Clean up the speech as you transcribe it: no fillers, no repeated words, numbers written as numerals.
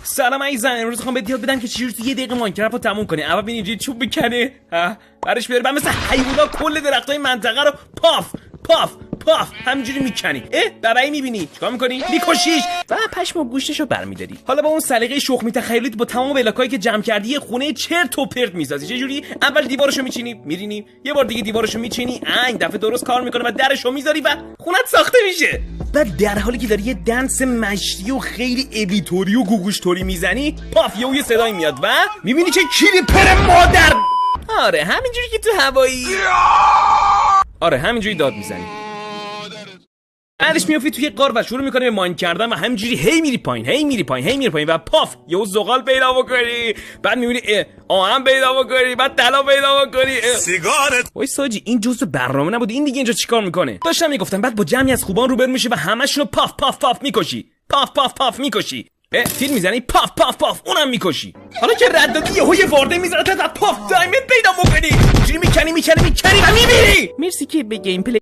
سلام عزیزم، امروز میخوام بهت یاد بدم که چجوری تو 1 دقیقه ماینکرافت رو تموم کنی. اول ببین اینجوری چوب میکنه، برش بیاره، بعد مثل حیونا کل درختای منطقه رو پاف پاف پاف همینجوری میکنی. برای میبینی چیکار میکنی؟ میکشیش و پشم و گوشتشو برمیداری. حالا با اون سلیقه شخمی تخیلیت با تمام بلاکایی که جمع کردی یه خونه چرت و پرت میسازی. چه جوری؟ اول دیوارشو میچینی، میرینی، یه بار دیگه دیوارشو میچینی، این دفعه درست کار میکنه و درشو میذاری و خونت ساخته میشه. و در حالی که داری یه دنس مشتی و خیلی ادیتوری و گوگوشتوری میزنی، پاف یه صدایی میاد و میبینی که کلیپر مادر. آره همینجوری که تو هوایی، آره همینجوری داد میزنی. بعدش میافتی توی غار و شروع میکنه به ماین کردن و همینجوری هی میری پایین، هی میری پایین، هی میری پایین و پاف یهو زغال پیدا بکنی، بعد میبینی آهن پیدا بکنی، بعد طلا پیدا بکنی. سیگارت وای ساجی، این جزء برنامه نبود. این دیگه اینجا چیکار میکنه؟ داشتم میگفتم بعد با جمعی از خوبان روبرو میشه و همشونو پاف پاف پاف میکشی، پاف پاف پاف میکشی، تیر میزنی، پاف پاف پاف اونم میکشی. حالا که رد دادی یهو یه وارده میذاره تا پاف دایموند پیدا بکنی، اینجوری میکنی و میمیری. مرسی که به گیم پلی